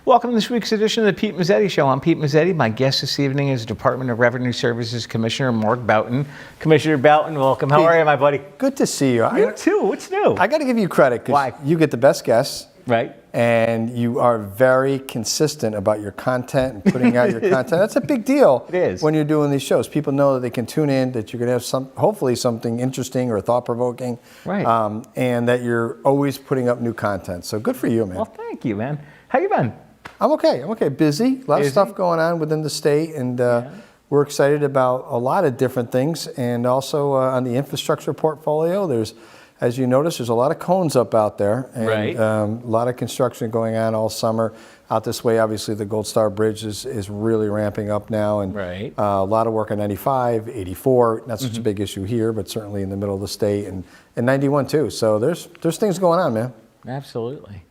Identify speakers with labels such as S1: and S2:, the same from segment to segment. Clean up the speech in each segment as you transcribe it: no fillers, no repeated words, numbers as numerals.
S1: Welcome to this week's edition of the Pete Mezzetti Show. I'm Pete Mezzetti. My guest this evening is Department of Revenue Services Commissioner Mark Boughton. Commissioner Boughton, welcome. How are you, my buddy?
S2: Good to see you.
S1: You too. What's new?
S2: I got to give you credit because you get the best guests.
S1: Right.
S2: And you are very consistent about your content and putting out your content. That's a big deal.
S1: It is.
S2: When you're doing these shows. People know that they can tune in, that you're going to have hopefully something interesting or thought-provoking.
S1: Right.
S2: And that you're always putting up new content. So good for you, man.
S1: Well, thank you, man. How you been?
S2: I'm okay. Busy. A lot of stuff going on within the state. And we're excited about a lot of different things. And also on the infrastructure portfolio, as you notice, there's a lot of cones up out there. And a lot of construction going on all summer. Out this way, obviously, the Gold Star Bridge is really ramping up now. And a lot of work on 95, 84, not such a big issue here, but certainly in the middle of the state. And 91, too. So there's things going on, man.
S1: Absolutely.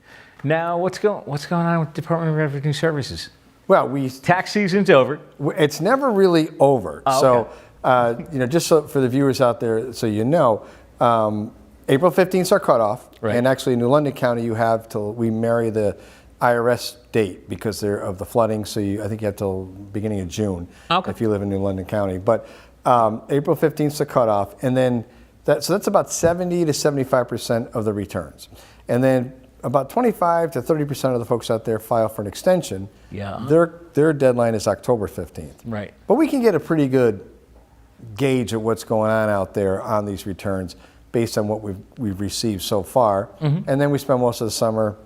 S1: Now, what's going on with Department of Revenue Services?
S2: Well,
S1: tax season's over.
S2: It's never really over.
S1: Oh, okay.
S2: So, just for the viewers out there, so you know, April 15th is our cutoff.
S1: Right.
S2: And actually, in New London County, you have till we marry the IRS date because of the flooding. So I think you have till beginning of June if you live in New London County. But April 15th is the cutoff, and then that's about 70 to 75% of the returns, and then about 25 to 30% of the folks out there file for an extension.
S1: Yeah.
S2: Their deadline is October 15th.
S1: Right.
S2: But we can get a pretty good gauge of what's going on out there on these returns based on what we've received so far. And then we spend most of the summer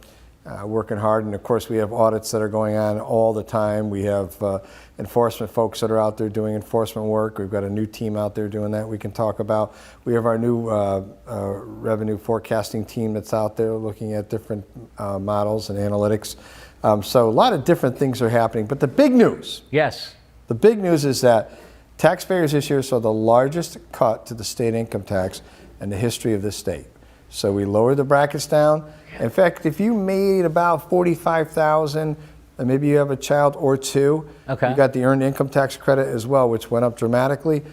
S2: working hard. And of course, we have audits that are going on all the time. We have enforcement folks that are out there doing enforcement work. We've got a new team out there doing that we can talk about. We have our new revenue forecasting team that's out there looking at different models and analytics. So a lot of different things are happening. But the big news, the big news is that taxpayers this year saw the largest cut to the state income tax in the history of this state. So we lowered the brackets down. In fact, if you made about $45,000, and maybe you have a child or two, you got the earned income tax credit as well, which went up dramatically.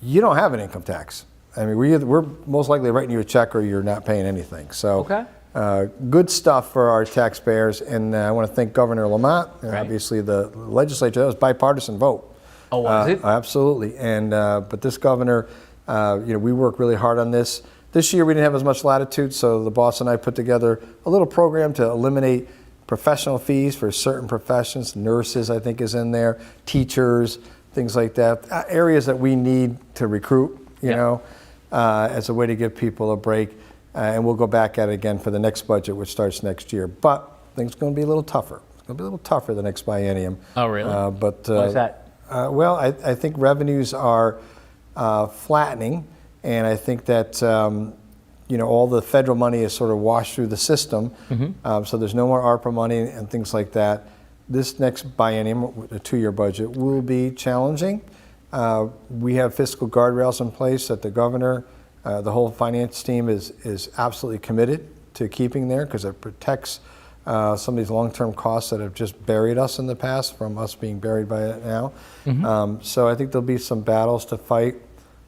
S2: You don't have an income tax. I mean, we're most likely writing you a check or you're not paying anything. So good stuff for our taxpayers. And I want to thank Governor Lamont and obviously the legislature. That was bipartisan vote.
S1: Oh, was it?
S2: Absolutely. And but this governor, we work really hard on this. This year we didn't have as much latitude, so the boss and I put together a little program to eliminate professional fees for certain professions. Nurses, I think, is in there. Teachers, things like that. Areas that we need to recruit, as a way to give people a break. And we'll go back at it again for the next budget, which starts next year. But things are going to be a little tougher. It's going to be a little tougher the next biennium.
S1: Oh, really?
S2: But
S1: why is that?
S2: Well, I think revenues are flattening. And I think that, all the federal money is sort of washed through the system. So there's no more ARPA money and things like that. This next biennium, the 2-year budget, will be challenging. We have fiscal guardrails in place that the governor, the whole finance team is absolutely committed to keeping there because it protects some of these long-term costs that have just buried us in the past from us being buried by it now. So I think there'll be some battles to fight.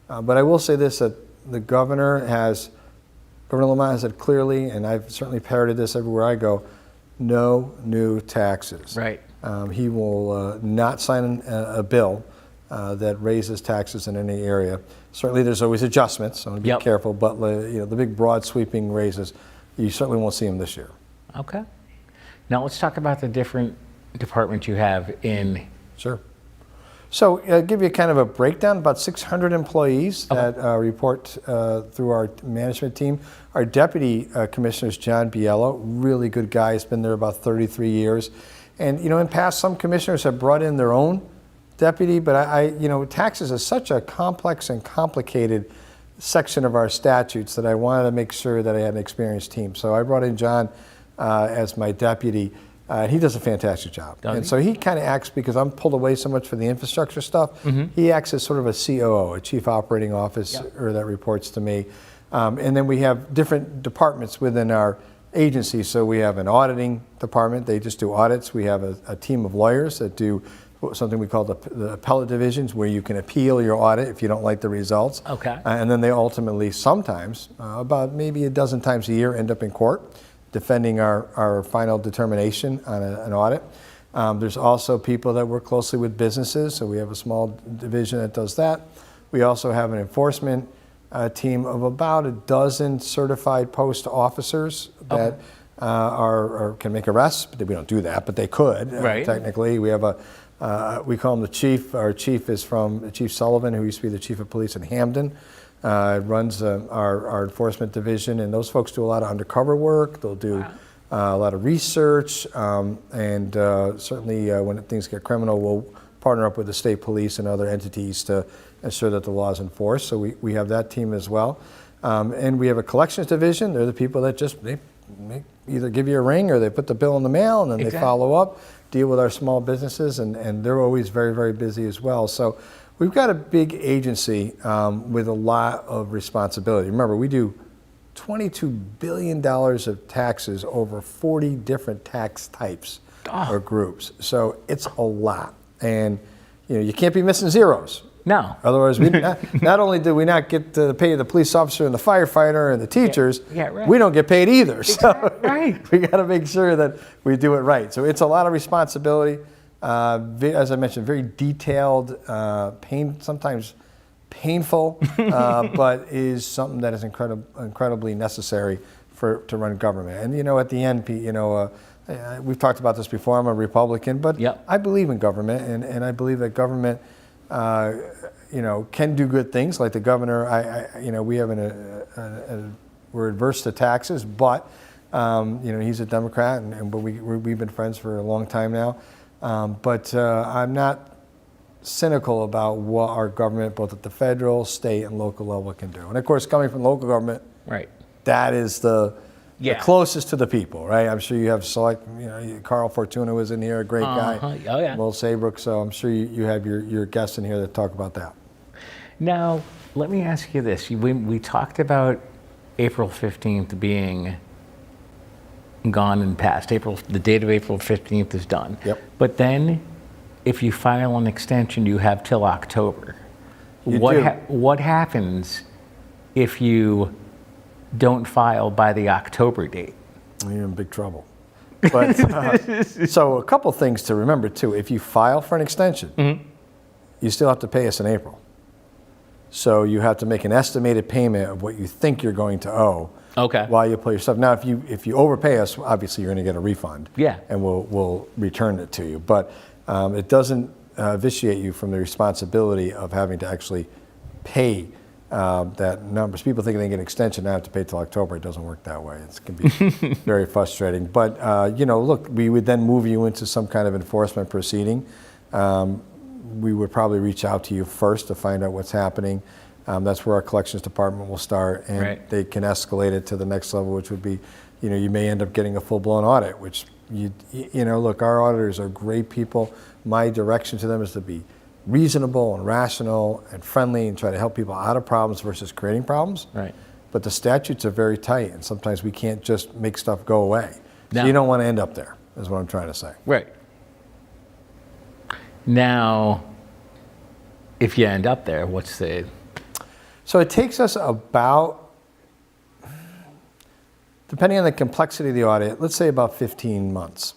S2: But I will say this, that Governor Lamont has said clearly, and I've certainly parroted this everywhere I go, no new taxes.
S1: Right.
S2: He will not sign a bill that raises taxes in any area. Certainly there's always adjustments, so be careful, but the big broad sweeping raises, you certainly won't see them this year.
S1: Okay. Now let's talk about the different departments you have in.
S2: Sure. So I'll give you kind of a breakdown, about 600 employees that report through our management team. Our deputy commissioner is John Biello, really good guy. He's been there about 33 years. And, in past, some commissioners have brought in their own deputy, but taxes is such a complex and complicated section of our statutes that I wanted to make sure that I had an experienced team. So I brought in John as my deputy. He does a fantastic job. So he kind of acts, because I'm pulled away so much for the infrastructure stuff, he acts as sort of a COO, a chief operating officer that reports to me. And then we have different departments within our agency. So we have an auditing department. They just do audits. We have a team of lawyers that do something we call the appellate divisions, where you can appeal your audit if you don't like the results. And then they ultimately sometimes, about maybe a dozen times a year, end up in court. defending our final determination on an audit. There's also people that work closely with businesses, so we have a small division that does that. We also have an enforcement team of about a dozen certified post officers that can make arrests. But we don't do that, but they could.
S1: Right.
S2: Technically, we have we call him the chief. Our chief is from Chief Sullivan, who used to be the chief of police in Hamden. Runs our enforcement division, and those folks do a lot of undercover work. They'll do a lot of research, and certainly when things get criminal, we'll partner up with the state police and other entities to ensure that the law is enforced. So we have that team as well. And we have a collections division. They're the people that they either give you a ring or they put the bill in the mail, and then they follow up, deal with our small businesses, and they're always very, very busy as well. So we've got a big agency with a lot of responsibility. Remember, we do $22 billion of taxes over 40 different tax types or groups. So it's a lot. And you can't be missing zeros.
S1: No.
S2: Otherwise, not only do we not get to pay the police officer and the firefighter and the teachers,
S1: right.
S2: we don't get paid either.
S1: Exactly.
S2: So
S1: Right.
S2: we got to make sure that we do it right. So it's a lot of responsibility. As I mentioned, very detailed, sometimes painful, but is something that is incredibly necessary to run government. And at the end, we've talked about this before. I'm a Republican, but I believe in government, and I believe that government, can do good things. Like the governor, we have we're adverse to taxes, but he's a Democrat, but we've been friends for a long time now. But I'm not cynical about what our government, both at the federal, state, and local level, can do. And of course, coming from local government,
S1: right,
S2: that is the closest to the people, right? I'm sure you have Carl Fortuna was in here, a great guy.
S1: Oh, yeah.
S2: Will Saybrook, so I'm sure you have your guests in here that talk about that.
S1: Now, let me ask you this. We talked about April 15th being gone and past. The date of April 15th is done.
S2: Yep.
S1: But then, if you file an extension, you have till October.
S2: You do.
S1: What happens if you don't file by the October date?
S2: You're in big trouble. But so a couple things to remember too. If you file for an extension, you still have to pay us in April. So you have to make an estimated payment of what you think you're going to owe.
S1: Okay.
S2: While you pull your stuff. Now, if you overpay us, obviously you're going to get a refund.
S1: Yeah.
S2: And we'll return it to you. But it doesn't vitiate you from the responsibility of having to actually pay that number. People think they can get an extension now have to pay till October. It doesn't work that way. It can be very frustrating. But look, we would then move you into some kind of enforcement proceeding. We would probably reach out to you first to find out what's happening. That's where our collections department will start, and they can escalate it to the next level, which would be, you may end up getting a full-blown audit, which, look, our auditors are great people. My direction to them is to be reasonable and rational and friendly and try to help people out of problems versus creating problems.
S1: Right.
S2: But the statutes are very tight, and sometimes we can't just make stuff go away.
S1: No.
S2: So you don't want to end up there, is what I'm trying to say.
S1: Right. Now, if you end up there, what's the...
S2: So it takes us about, depending on the complexity of the audit, let's say about 15 months.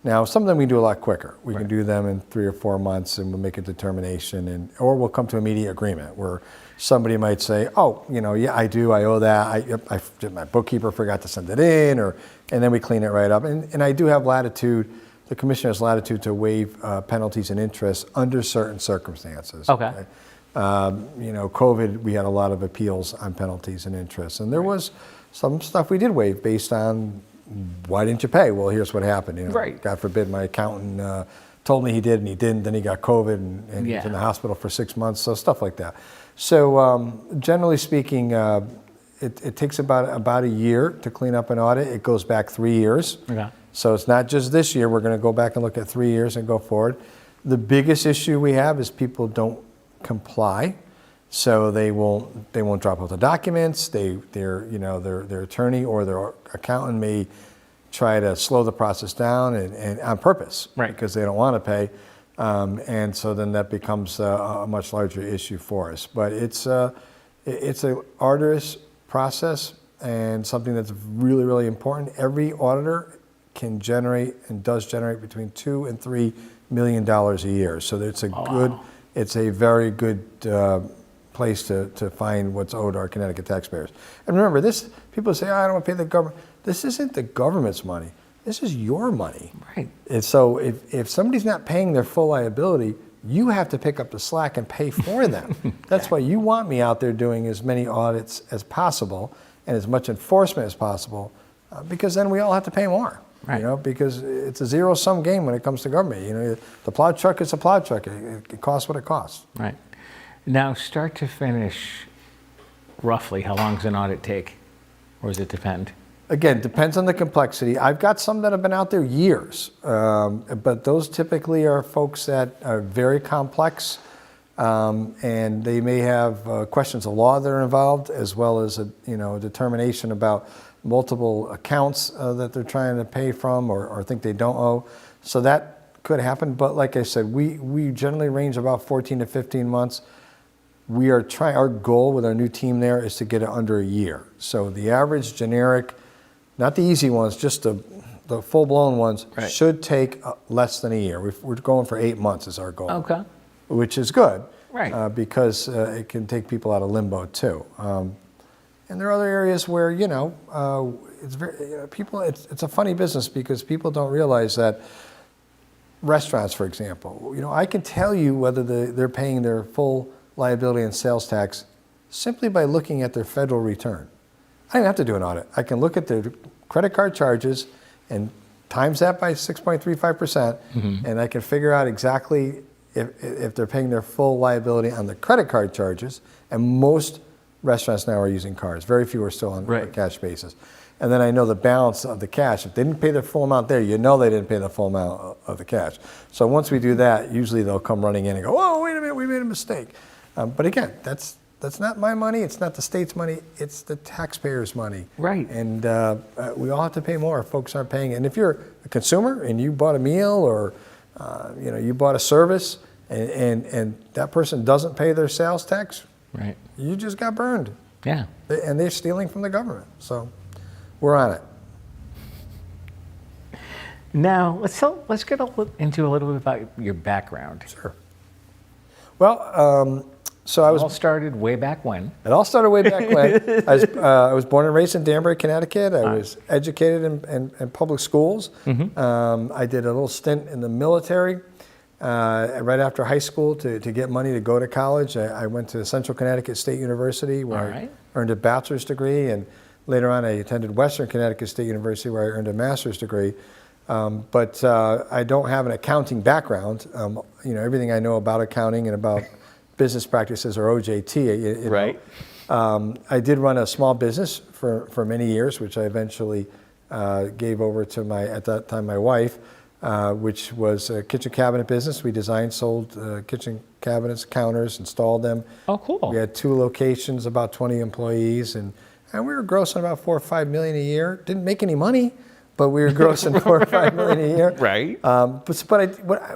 S2: Now, some of them we do a lot quicker. We can do them in 3 or 4 months, and we'll make a determination, or we'll come to immediate agreement where somebody might say, oh, yeah, I do, I owe that. My bookkeeper forgot to send it in, and then we clean it right up. And I do have latitude. The commissioner has latitude to waive penalties and interest under certain circumstances.
S1: Okay.
S2: COVID, we had a lot of appeals on penalties and interest. And there was some stuff we did waive based on, why didn't you pay? Well, here's what happened.
S1: Right.
S2: God forbid my accountant told me he did and he didn't. Then he got COVID and he was in the hospital for 6 months. So stuff like that. So generally speaking, it takes about a year to clean up an audit. It goes back 3 years. Okay. So it's not just this year. We're going to go back and look at 3 years and go forward. The biggest issue we have is people don't comply, so they won't drop off the documents. Their attorney or their accountant may try to slow the process down and on purpose, because they don't want to pay, and so then that becomes a much larger issue for us. But it's a arduous process. and something that's really, really important. Every auditor can generate and does generate between $2 and $3 million a year. So it's a it's a very good place to find what's owed our Connecticut taxpayers. And remember, this people say, oh, I don't want to pay the government. This isn't the government's money. This is your money.
S1: Right.
S2: And so if somebody's not paying their full liability, you have to pick up the slack and pay for them. That's why you want me out there doing as many audits as possible and as much enforcement as possible, because then we all have to pay more.
S1: Right.
S2: You know, because it's a zero-sum game when it comes to government. You know, the plow truck is a plow truck. It costs what it costs.
S1: Right. Now, start to finish, roughly, how long does an audit take? Or does it depend?
S2: Again, depends on the complexity. I've got some that have been out there years, but those typically are folks that are very complex, and they may have questions of law that are involved, as well as a determination about multiple accounts that they're trying to pay from or think they don't owe. So that could happen. But like I said, we generally range about 14 to 15 months. We are trying. Our goal with our new team there is to get it under a year. So the average generic, not the easy ones, just the full-blown ones,
S1: right,
S2: should take less than a year. We're going for 8 months is our goal.
S1: Okay.
S2: Which is good,
S1: right?
S2: Because it can take people out of limbo too. And there are other areas where it's very people. It's a funny business because people don't realize that. Restaurants, for example, I can tell you whether they're paying their full liability and sales tax simply by looking at their federal return. I don't have to do an audit. I can look at their credit card charges and times that by 6.35%, and I can figure out exactly if they're paying their full liability on the credit card charges. And most restaurants now are using cards. Very few are still on a cash basis. And then I know the balance of the cash. If they didn't pay the full amount there, they didn't pay the full amount of the cash. So once we do that, usually they'll come running in and go, oh, wait a minute, we made a mistake. But again, that's not my money. It's not the state's money. It's the taxpayers' money.
S1: Right.
S2: And we all have to pay more if folks aren't paying. And if you're a consumer and you bought a meal or you bought a service and that person doesn't pay their sales tax,
S1: right,
S2: you just got burned.
S1: Yeah.
S2: And they're stealing from the government. So we're on it.
S1: Now, let's get into a little bit about your background.
S2: Sure. Well, so I was.
S1: It all started way back when.
S2: It all started way back when. I was born and raised in Danbury, Connecticut. I was educated in public schools. I did a little stint in the military right after high school to get money to go to college. I went to Central Connecticut State University where I earned a bachelor's degree, and later on I attended Western Connecticut State University where I earned a master's degree. But I don't have an accounting background. Everything I know about accounting and about business practices are OJT.
S1: Right.
S2: I did run a small business for many years, which I eventually gave over to at that time, my wife, which was a kitchen cabinet business. We designed, sold kitchen cabinets, counters, installed them.
S1: Oh, cool.
S2: We had 2 locations, about 20 employees, and we were grossing about $4 or $5 million a year. Didn't make any money, but we were grossing $4 or $5 million a year.
S1: Right.
S2: But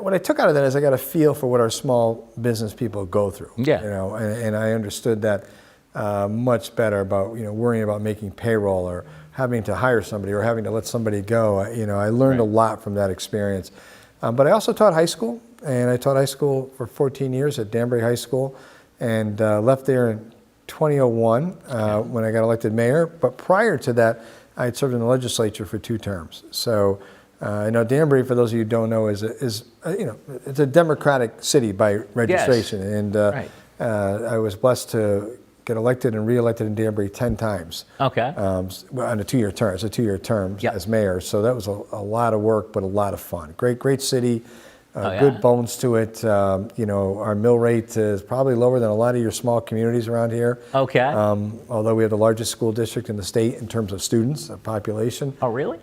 S2: what I took out of that is I got a feel for what our small business people go through.
S1: Yeah.
S2: And I understood that much better about worrying about making payroll or having to hire somebody or having to let somebody go. I learned a lot from that experience. But I also taught high school, and I taught high school for 14 years at Danbury High School, and left there in 2001 when I got elected mayor. But prior to that, I had served in the legislature for 2 terms. So I know Danbury, for those of you who don't know, is it's a Democratic city by registration. Yes. And I was blessed to get elected and reelected in Danbury 10 times.
S1: Okay.
S2: On a 2-year term. It's a 2-year term as mayor. So that was a lot of work, but a lot of fun. Great city. Good bones to it. Our mill rate is probably lower than a lot of your small communities around here.
S1: Okay.
S2: Although we have the largest school district in the state in terms of students, population.
S1: Oh, really?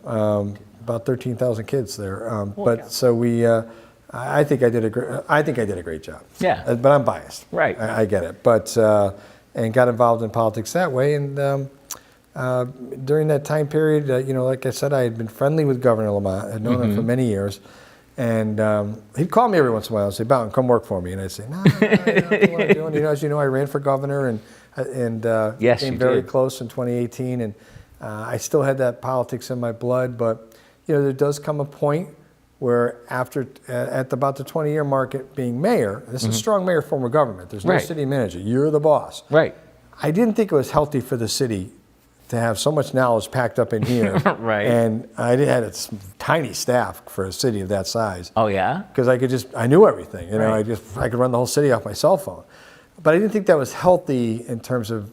S2: About 13,000 kids there. So I think I did a great job.
S1: Yeah.
S2: But I'm biased.
S1: Right.
S2: I get it. But and got involved in politics that way. And during that time period, like I said, I had been friendly with Governor Lamont. I had known him for many years. And he'd call me every once in a while and say, Boughton, come work for me. And I'd say, no, I don't know what I'm doing. As you know, I ran for governor, and and
S1: Yes,
S2: came
S1: you
S2: very
S1: did.
S2: close in 2018. And I still had that politics in my blood, but there does come a point where after at about the 20-year mark at being mayor, this is strong mayor form of government. There's no
S1: Right.
S2: city manager. You're the boss.
S1: Right.
S2: I didn't think it was healthy for the city to have so much knowledge packed up in here.
S1: Right.
S2: And I had a tiny staff for a city of that size.
S1: Oh, yeah?
S2: Because I knew everything.
S1: Right.
S2: I could run the whole city off my cell phone. But I didn't think that was healthy in terms of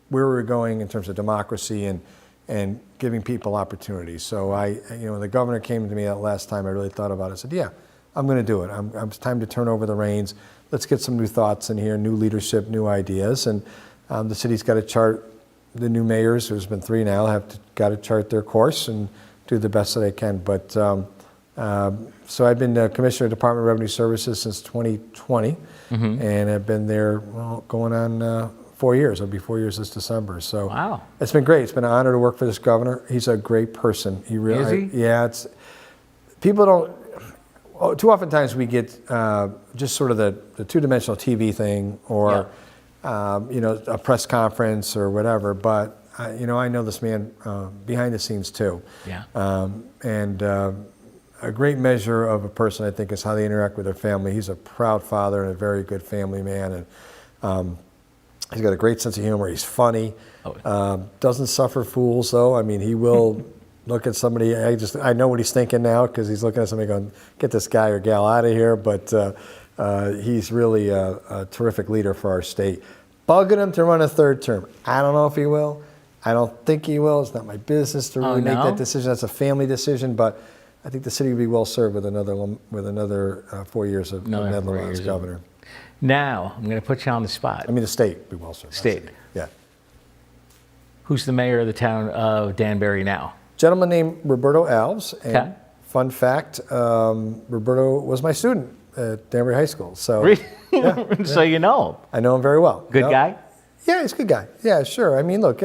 S2: where we were going in terms of democracy and giving people opportunities. So when the governor came to me that last time, I really thought about it. I said, yeah, I'm going to do it. It's time to turn over the reins. Let's get some new thoughts in here, new leadership, new ideas. And the city's got to chart, the new mayors, there's been 3 now, got to chart their course and do the best that I can. But so I've been Commissioner of Department of Revenue Services since 2020, and I've been there going on 4 years. It'll be 4 years this December. So
S1: Wow.
S2: It's been great. It's been an honor to work for this governor. He's a great person. He really,
S1: Is he?
S2: Yeah. People don't. Too often times we get just sort of the two-dimensional TV thing, or a press conference or whatever. But I know this man behind the scenes too.
S1: Yeah.
S2: And a great measure of a person, I think, is how they interact with their family. He's a proud father and a very good family man, and he's got a great sense of humor. He's funny. Doesn't suffer fools, though. I mean, he will look at somebody. I know what he's thinking now, because he's looking at somebody going, "Get this guy or gal out of here." But he's really a terrific leader for our state. Bugging him to run a 3rd term. I don't know if he will. I don't think he will. It's not my business to really make that decision. That's a family decision. But I think the city would be well served with another 4 years of Netherlands governor.
S1: Now, I'm going to put you on the spot.
S2: I mean, the state would be well served.
S1: State.
S2: Yeah.
S1: Who's the mayor of the town of Danbury now?
S2: Gentleman named Roberto Alves. And
S1: Okay.
S2: fun fact, Roberto was my student at Danbury High School. So
S1: So you know him.
S2: I know him very well.
S1: Good guy?
S2: Yeah, he's a good guy. Yeah, sure. I mean, look,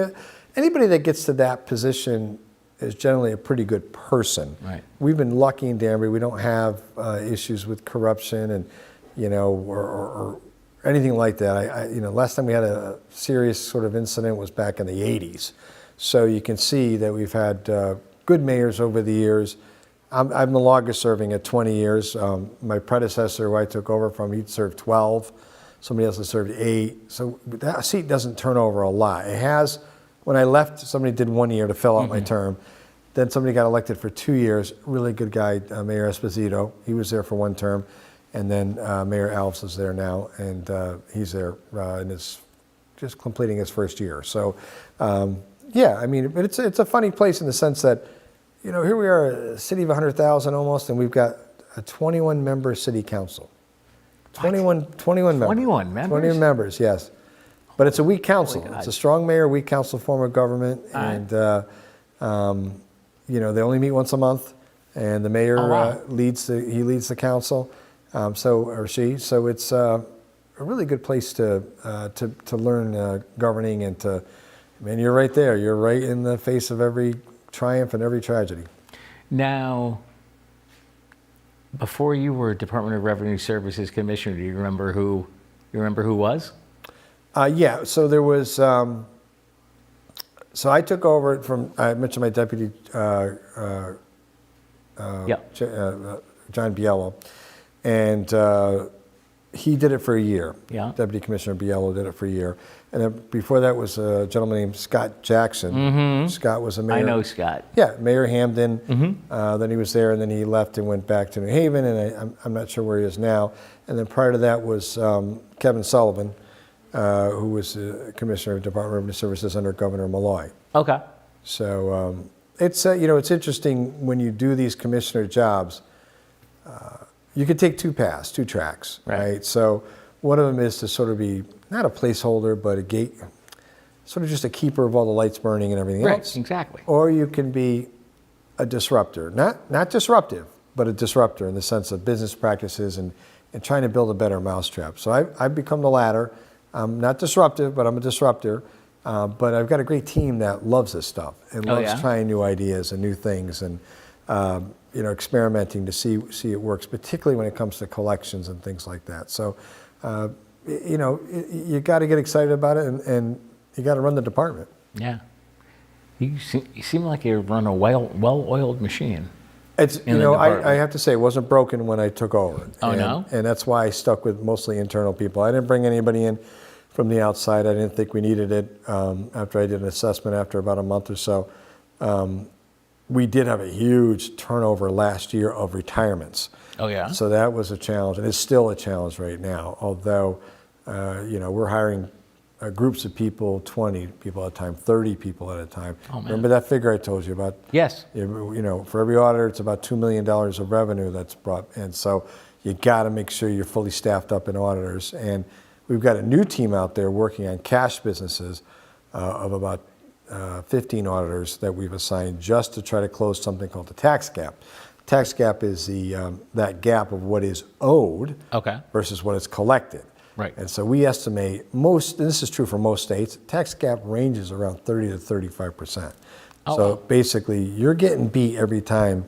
S2: anybody that gets to that position is generally a pretty good person.
S1: Right.
S2: We've been lucky in Danbury. We don't have issues with corruption and, or anything like that. Last time we had a serious sort of incident was back in the 80s. So you can see that we've had good mayors over the years. I'm the longest serving at 20 years. My predecessor, who I took over from, he'd served 12. Somebody else has served 8. So that seat doesn't turn over a lot. It has, when I left, somebody did 1 year to fill out my term. Then somebody got elected for 2 years. Really good guy, Mayor Esposito. He was there for 1 term. And then Mayor Alves is there now, and he's there and is just completing his 1st year. So, I mean, but it's a funny place in the sense that, here we are, a city of 100,000 almost, and we've got a 21-member city council. 21 members.
S1: 21 members?
S2: 21 members, yes. But it's a weak council.
S1: God.
S2: It's a strong mayor, weak council form of government, and they only meet once a month, and the mayor leads the council, or she. So it's a really good place to learn governing and to. I mean, you're right there. You're right in the face of every triumph and every tragedy.
S1: Now, before you were Department of Revenue Services Commissioner, do you remember who was?
S2: Yeah. So there was. So I took over from. I mentioned my deputy, John Biello, and he did it for a year.
S1: Yeah.
S2: Deputy Commissioner Biello did it for a year. And then before that was a gentleman named Scott Jackson. Scott was a mayor.
S1: I know Scott.
S2: Yeah, Mayor Hamden. Then he was there, and then he left and went back to New Haven, and I'm not sure where he is now. And then prior to that was Kevin Sullivan, who was Commissioner of Department of Revenue Services under Governor Malloy.
S1: Okay.
S2: So it's it's interesting when you do these commissioner jobs. You could take 2 paths, 2 tracks, right? So one of them is to sort of be not a placeholder, but a gate, sort of just a keeper of all the lights burning and everything else.
S1: Right, exactly.
S2: Or you can be a disruptor, not disruptive, but a disruptor in the sense of business practices and trying to build a better mousetrap. So I've become the latter. I'm not disruptive, but I'm a disruptor. But I've got a great team that loves this stuff and loves trying new ideas and new things and experimenting to see it works, particularly when it comes to collections and things like that. So you got to get excited about it, and you got to run the department.
S1: Yeah. You seem like you run a well-oiled machine.
S2: It's, I have to say, it wasn't broken when I took over.
S1: Oh, no?
S2: And that's why I stuck with mostly internal people. I didn't bring anybody in from the outside. I didn't think we needed it. After I did an assessment after about a month or so, we did have a huge turnover last year of retirements.
S1: Oh, yeah?
S2: So that was a challenge, and it's still a challenge right now, although, we're hiring groups of people, 20 people at a time, 30 people at a time.
S1: Oh, man.
S2: Remember that figure I told you about?
S1: Yes.
S2: For every auditor, it's about $2 million of revenue that's brought in. So you got to make sure you're fully staffed up in auditors. And we've got a new team out there working on cash businesses of about 15 auditors that we've assigned just to try to close something called the tax gap. Tax gap is that gap of what is owed versus what is collected.
S1: Right.
S2: And so we estimate and this is true for most states, tax gap ranges around 30 to 35%.
S1: Oh,
S2: so
S1: wow.
S2: basically, you're getting beat every time,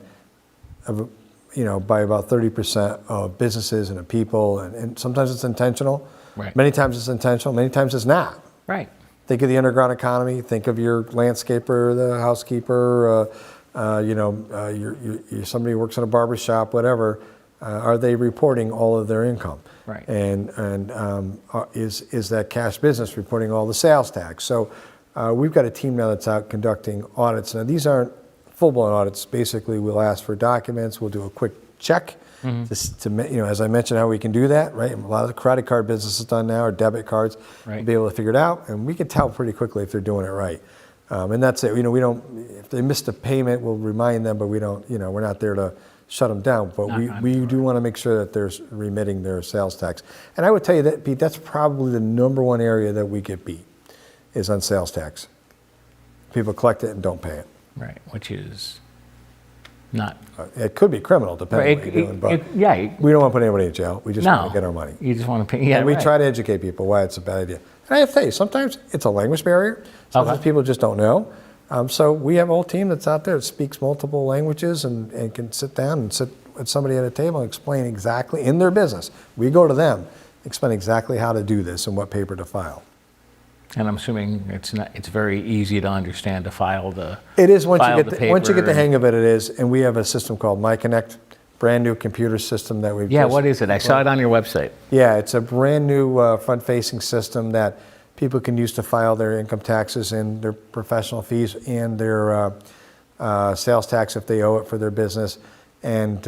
S2: by about 30% of businesses and of people, and sometimes it's intentional.
S1: Right.
S2: Many times it's intentional, many times it's not.
S1: Right.
S2: Think of the underground economy. Think of your landscaper, the housekeeper. You're somebody who works in a barber shop, whatever. Are they reporting all of their income?
S1: Right.
S2: And is that cash business reporting all the sales tax? So we've got a team now that's out conducting audits. Now these aren't full-blown audits. Basically, we'll ask for documents. We'll do a quick check. As I mentioned, how we can do that, right? A lot of the credit card business is done now, or debit cards.
S1: Right.
S2: We'll be able to figure it out, and we can tell pretty quickly if they're doing it right. And that's it. We don't. If they missed a payment, we'll remind them, but we don't. We're not there to shut them down. But we do want to make sure that they're remitting their sales tax. And I would tell you that, Pete, that's probably the number one area that we get beat, is on sales tax. People collect it and don't pay it.
S1: Right, which is not.
S2: It could be criminal, depending on what you're doing. But we don't want to put anybody in jail. We just want to get our money.
S1: You just want to pay. Yeah,
S2: and we try to educate people why it's a bad idea. And I have to tell you, sometimes it's a language barrier. Sometimes people just don't know. So we have a whole team that's out there that speaks multiple languages and can sit down and sit with somebody at a table and explain exactly, in their business, we go to them, explain exactly how to do this and what paper to file.
S1: And I'm assuming it's very easy to understand to file the.
S2: It is once you get the hang of it. It is, and we have a system called MyConnect, brand new computer system that we've.
S1: Yeah, what is it? I saw it on your website.
S2: Yeah, it's a brand new front-facing system that people can use to file their income taxes and their professional fees and their sales tax if they owe it for their business. And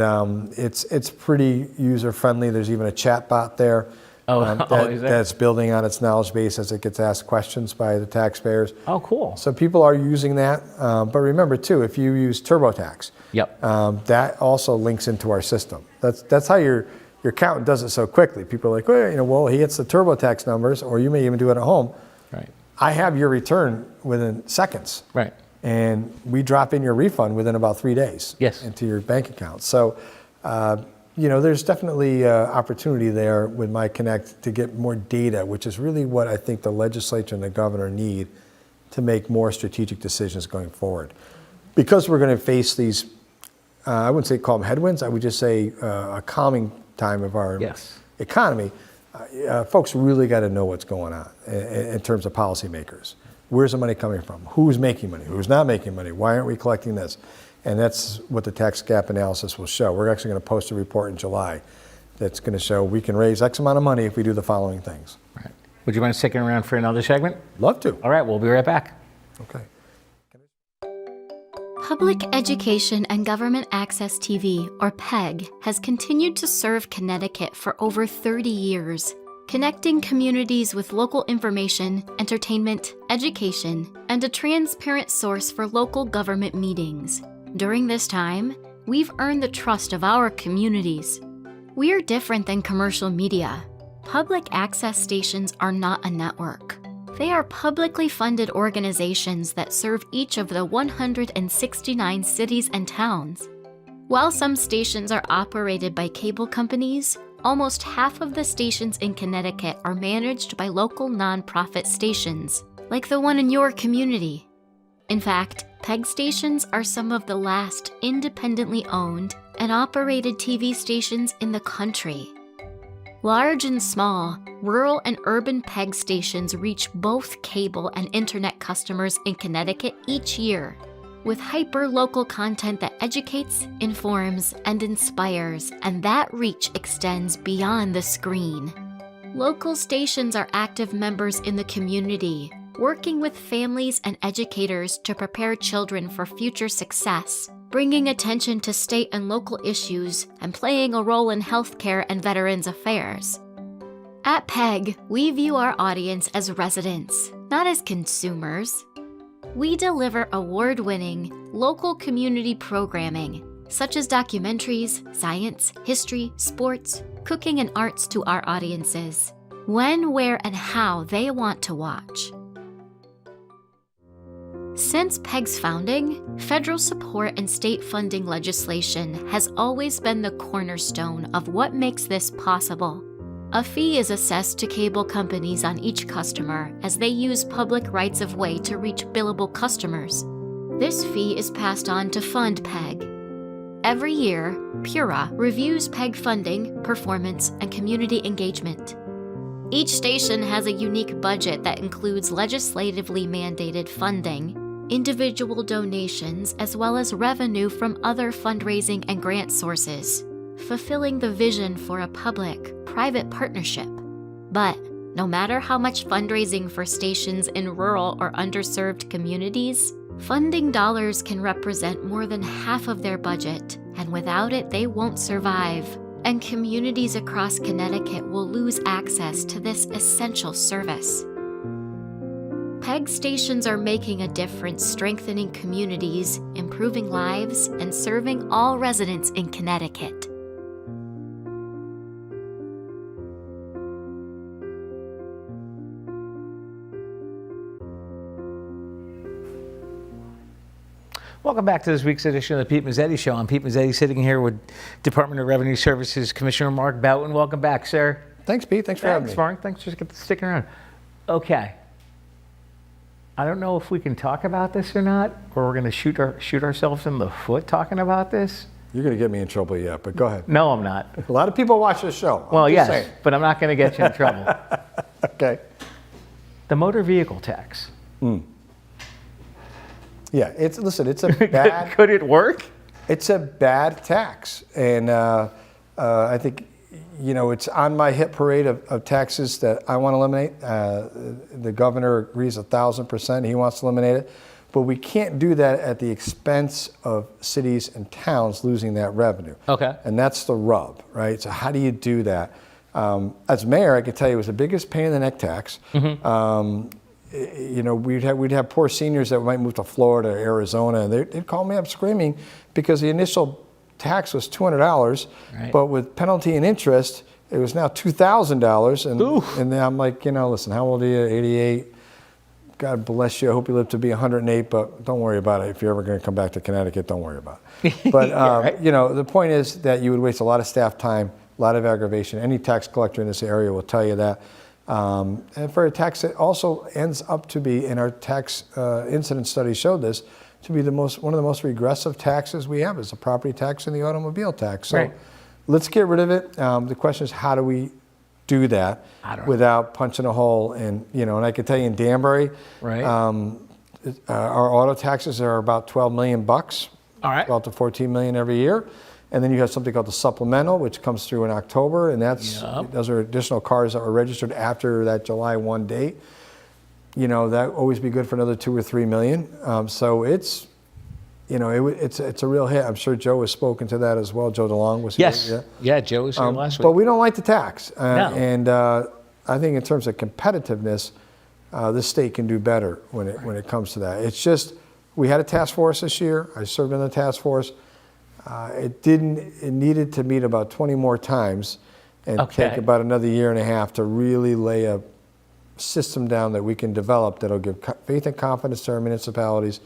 S2: it's pretty user-friendly. There's even a chat bot there. That's building on its knowledge base as it gets asked questions by the taxpayers.
S1: Oh, cool.
S2: So people are using that. But remember, too, if you use TurboTax, that also links into our system. That's how your accountant does it so quickly. People are like, well, he gets the TurboTax numbers, or you may even do it at home.
S1: Right.
S2: I have your return within seconds.
S1: Right.
S2: And we drop in your refund within about 3 days.
S1: Yes.
S2: Into your bank account. So, there's definitely opportunity there with MyConnect to get more data, which is really what I think the legislature and the governor need to make more strategic decisions going forward. Because we're going to face these, I wouldn't say call them headwinds, I would just say a calming time of our economy. Folks really got to know what's going on in terms of policymakers. Where's the money coming from? Who's making money? Who's not making money? Why aren't we collecting this? And that's what the tax gap analysis will show. We're actually going to post a report in July that's going to show we can raise X amount of money if we do the following things.
S1: Right. Would you mind sticking around for another segment?
S2: Love to.
S1: All right, we'll be right back.
S2: Okay.
S3: Public Education and Government Access TV, or PEG, has continued to serve Connecticut for over 30 years, connecting communities with local information, entertainment, education, and a transparent source for local government meetings. During this time, we've earned the trust of our communities. We're different than commercial media. Public access stations are not a network. They are publicly funded organizations that serve each of the 169 cities and towns. While some stations are operated by cable companies, almost half of the stations in Connecticut are managed by local nonprofit stations, like the one in your community. In fact, PEG stations are some of the last independently owned and operated TV stations in the country. Large and small, rural and urban PEG stations reach both cable and internet customers in Connecticut each year, with hyper-local content that educates, informs, and inspires, and that reach extends beyond the screen. Local stations are active members in the community, working with families and educators to prepare children for future success, bringing attention to state and local issues, and playing a role in healthcare and veterans affairs. At PEG, we view our audience as residents, not as consumers. We deliver award-winning, local community programming, such as documentaries, science, history, sports, cooking, and arts to our audiences, when, where, and how they want to watch. Since PEG's founding, federal support and state funding legislation has always been the cornerstone of what makes this possible. A fee is assessed to cable companies on each customer as they use public rights-of-way to reach billable customers. This fee is passed on to fund PEG. Every year, PURA reviews PEG funding, performance, and community engagement. Each station has a unique budget that includes legislatively mandated funding, individual donations, as well as revenue from other fundraising and grant sources, fulfilling the vision for a public-private partnership. But no matter how much fundraising for stations in rural or underserved communities, funding dollars can represent more than half of their budget, and without it, they won't survive. And communities across Connecticut will lose access to this essential service. PEG stations are making a difference, strengthening communities, improving lives, and serving all residents in Connecticut.
S1: Welcome back to this week's edition of the Pete Mezzetti Show. I'm Pete Mezzetti, sitting here with Department of Revenue Services Commissioner Mark Boughton. Welcome back, sir.
S2: Thanks, Pete. Thanks for having me.
S1: Thanks, Mark. Thanks for sticking around. Okay. I don't know if we can talk about this or not, or we're going to shoot ourselves in the foot talking about this.
S2: You're going to get me in trouble yet, but go ahead.
S1: No, I'm not.
S2: A lot of people watch this show.
S1: Well, yes, but I'm not going to get you in trouble.
S2: Okay.
S1: The motor vehicle tax.
S2: Yeah, it's a bad.
S1: Could it work?
S2: It's a bad tax, and I think it's on my hit parade of taxes that I want to eliminate. The governor agrees 1,000%. He wants to eliminate it, but we can't do that at the expense of cities and towns losing that revenue.
S1: Okay.
S2: And that's the rub, right? So how do you do that? As mayor, I can tell you it was the biggest pain in the neck tax. We'd have poor seniors that might move to Florida or Arizona, and they'd call me up screaming because the initial tax was $200,
S1: right,
S2: but with penalty and interest, it was now $2,000. And then I'm like, listen, how old are you? 88. God bless you. I hope you live to be 108, but don't worry about it. If you're ever going to come back to Connecticut, don't worry about it. But,
S1: right.
S2: The point is that you would waste a lot of staff time, a lot of aggravation. Any tax collector in this area will tell you that. And for a tax that also ends up to be, and our tax incident study showed this, to be one of the most regressive taxes we have is the property tax and the automobile tax. So
S1: right,
S2: let's get rid of it. The question is, how do we do that without punching a hole in, and I can tell you in Danbury,
S1: right,
S2: our auto taxes are about $12 million,
S1: all right,
S2: 12 to 14 million every year. And then you have something called the supplemental, which comes through in October, and those are additional cars that were registered after that July 1 date. That would always be good for another 2 or 3 million. So it's a real hit. I'm sure Joe has spoken to that as well. Joe DeLong was here.
S1: Yes. Yeah, Joe was here last week.
S2: But we don't like the tax.
S1: No.
S2: And I think in terms of competitiveness, this state can do better when it comes to that. It's just, we had a task force this year. I served in the task force. It needed to meet about 20 more times and take about another year and a half to really lay a system down that we can develop that'll give faith and confidence to our municipalities,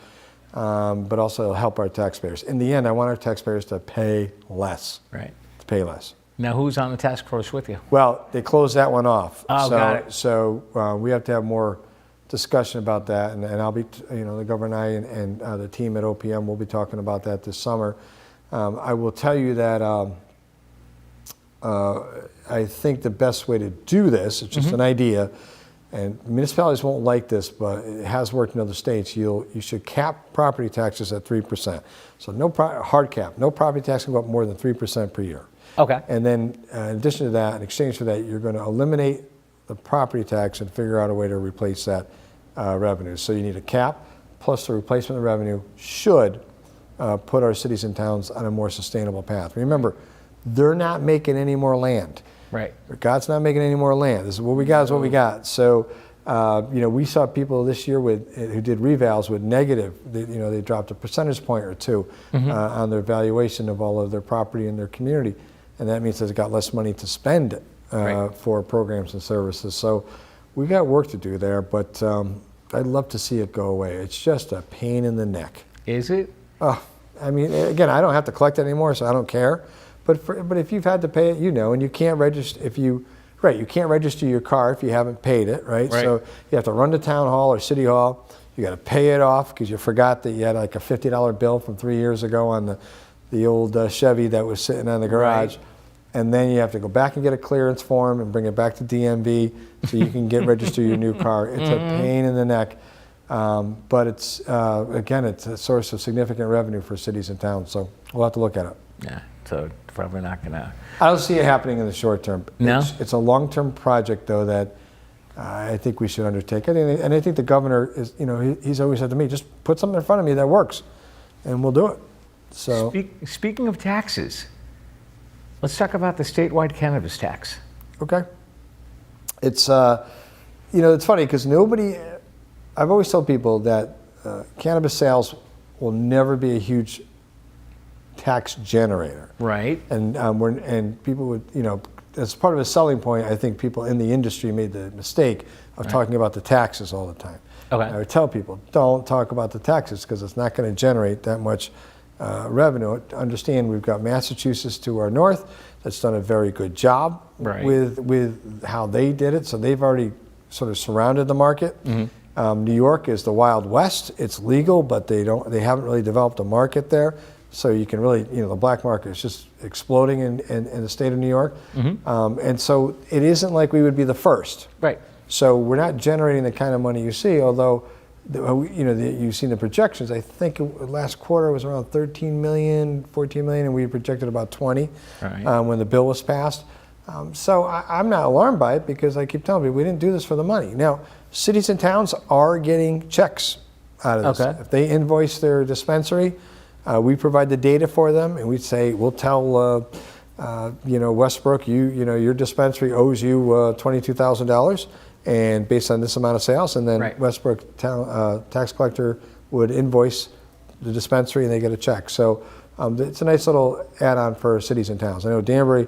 S2: but also help our taxpayers. In the end, I want our taxpayers to pay less.
S1: Right. To
S2: pay less.
S1: Now, who's on the task force with you?
S2: Well, they closed that one off.
S1: Oh, got it.
S2: So we have to have more discussion about that, and I'll be, the governor and I and the team at OPM will be talking about that this summer. I will tell you that I think the best way to do this, it's just an idea, and municipalities won't like this, but it has worked in other states. You should cap property taxes at 3%. So no hard cap, no property tax can go up more than 3% per year.
S1: Okay.
S2: And then in addition to that, in exchange for that, you're going to eliminate the property tax and figure out a way to replace that revenue. So you need a cap plus the replacement of revenue should put our cities and towns on a more sustainable path. Remember, they're not making any more land.
S1: Right.
S2: God's not making any more land. This is what we got is what we got. So, we saw people this year who did revals with negative. They dropped a percentage point or two on their valuation of all of their property in their community. And that means they've got less money to spend for programs and services. So we got work to do there, but I'd love to see it go away. It's just a pain in the neck.
S1: Is it?
S2: Again, I don't have to collect it anymore, so I don't care. But if you've had to pay it, and you can't register you can't register your car if you haven't paid it, right? So you have to run to town hall or city hall. You got to pay it off because you forgot that you had like a $50 bill from 3 years ago on the old Chevy that was sitting in the garage. Right. And then you have to go back and get a clearance form and bring it back to DMV so you can register your new car. It's a pain in the neck. But it's, again, it's a source of significant revenue for cities and towns. So we'll have to look at it.
S1: Yeah, so probably not going to.
S2: I don't see it happening in the short term.
S1: No?
S2: It's a long-term project, though, that I think we should undertake. And I think the governor is, he's always said to me, just put something in front of me that works, and we'll do it. So
S1: Speaking of taxes, let's talk about the statewide cannabis tax.
S2: Okay. It's, it's funny because I've always told people that cannabis sales will never be a huge tax generator.
S1: Right.
S2: And people would, as part of a selling point, I think people in the industry made the mistake of talking about the taxes all the time.
S1: Okay.
S2: I would tell people, don't talk about the taxes because it's not going to generate that much revenue. Understand we've got Massachusetts to our north that's done a very good job with how they did it. So they've already sort of surrounded the market. New York is the Wild West. It's legal, but they haven't really developed a market there. So you can really, the black market is just exploding in the state of New York. And so it isn't like we would be the first.
S1: Right.
S2: So we're not generating the kind of money you see, although, you've seen the projections. I think last quarter was around 13 million, 14 million, and we projected about 20 when the bill was passed. So I'm not alarmed by it because I keep telling people we didn't do this for the money. Now, cities and towns are getting checks out of this.
S1: Okay.
S2: If they invoice their dispensary, we provide the data for them, and we'll tell Westbrook, your dispensary owes you $22,000, and based on this amount of sales, and then Westbrook tax collector would invoice the dispensary, and they get a check. So it's a nice little add-on for cities and towns. I know Danbury,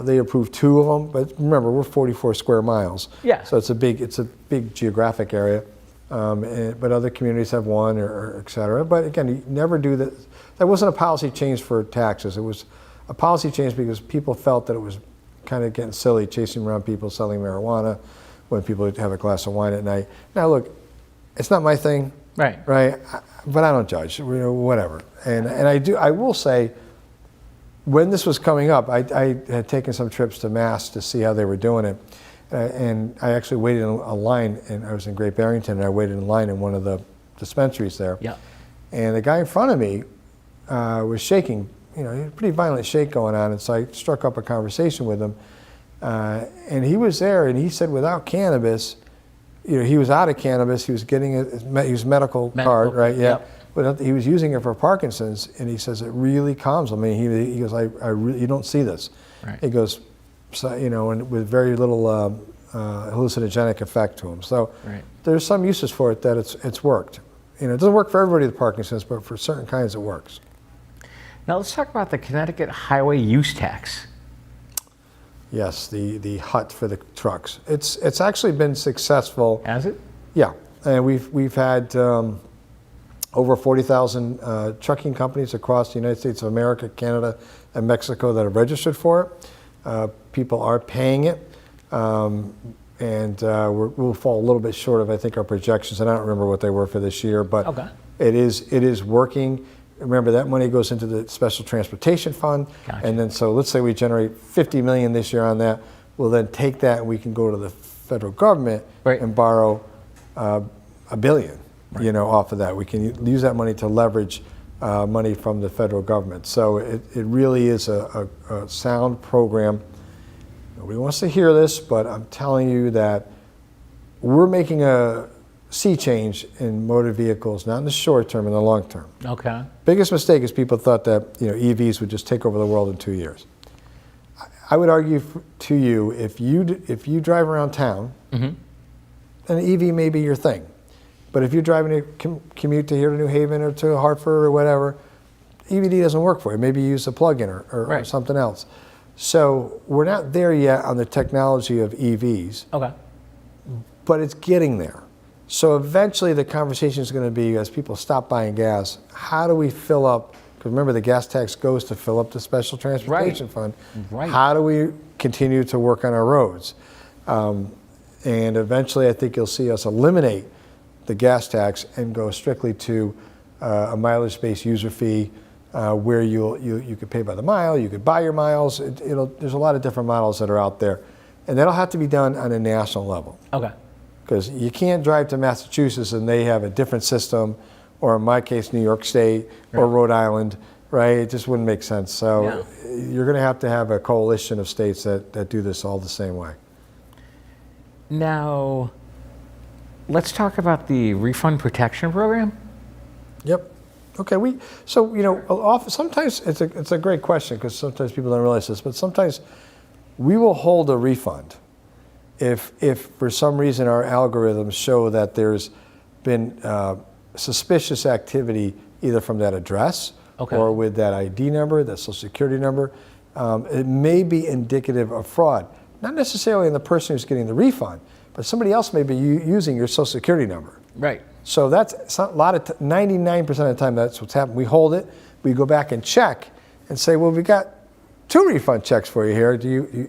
S2: they approved 2 of them, but remember we're 44 square miles.
S1: Yeah.
S2: So it's a big geographic area. But other communities have 1 or et cetera. But again, you never do that. That wasn't a policy change for taxes. It was a policy change because people felt that it was kind of getting silly chasing around people selling marijuana when people have a glass of wine at night. Now look, it's not my thing. Right. But I don't judge, whatever. And I will say, when this was coming up, I had taken some trips to Mass to see how they were doing it. And I actually waited in a line, and I was in Great Barrington, and I waited in line in one of the dispensaries there. Yeah. And the guy in front of me was shaking, he had a pretty violent shake going on, and so I struck up a conversation with him. And he was there, and he said without cannabis, he was out of cannabis, he was getting his medical card, right? Yeah. Yep. But he was using it for Parkinson's, and he says it really calms him. I mean, he goes, you don't see this. Right. He goes, so, and with very little hallucinogenic effect to them. So there's some uses for it that it's worked. It doesn't work for everybody with Parkinson's, but for certain kinds it works.
S1: Now let's talk about the Connecticut highway use tax.
S2: Yes, the HUT for the trucks. It's actually been successful.
S1: Has it?
S2: Yeah, and we've had over 40,000 trucking companies across the United States of America, Canada, and Mexico that have registered for it. People are paying it, and we'll fall a little bit short of, I think, our projections. And I don't remember what they were for this year, but it is working. remember that money goes into the special transportation fund.
S1: Gotcha.
S2: And then, so let's say we generate 50 million this year on that. We'll then take that and we can go to the federal government
S1: Right.
S2: and borrow $1 billion, off of that. We can use that money to leverage money from the federal government. So it really is a sound program. Nobody wants to hear this, but I'm telling you that we're making a sea change in motor vehicles, not in the short term, in the long term.
S1: Okay.
S2: Biggest mistake is people thought that EVs would just take over the world in 2 years. I would argue to you, if you drive around town, an EV may be your thing. But if you're driving to commute to here to New Haven or to Hartford or whatever, EVD doesn't work for you. Maybe you use a plug-in or
S1: Right.
S2: something else. So we're not there yet on the technology of EVs,
S1: Okay.
S2: but it's getting there. So eventually the conversation is going to be, as people stop buying gas, how do we fill up, because remember the gas tax goes to fill up the special transportation fund.
S1: Right.
S2: How do we continue to work on our roads? And eventually I think you'll see us eliminate the gas tax and go strictly to a mileage-based user fee where you could pay by the mile, you could buy your miles. There's a lot of different models that are out there. And that'll have to be done on a national level.
S1: Okay.
S2: Because you can't drive to Massachusetts and they have a different system, or in my case, New York State or Rhode Island, right? It just wouldn't make sense. So you're going to have a coalition of states that do this all the same way.
S1: Now, let's talk about the refund protection program.
S2: Yep. Okay. Sometimes it's a great question because sometimes people don't realize this, but sometimes we will hold a refund if for some reason our algorithms show that there's been suspicious activity either from that address or with that ID number, that social security number. It may be indicative of fraud, not necessarily in the person who's getting the refund, but somebody else may be using your social security number.
S1: Right.
S2: So that's 99% of the time that's what's happened. We hold it, we go back and check and say, well, we got 2 refund checks for you here. Do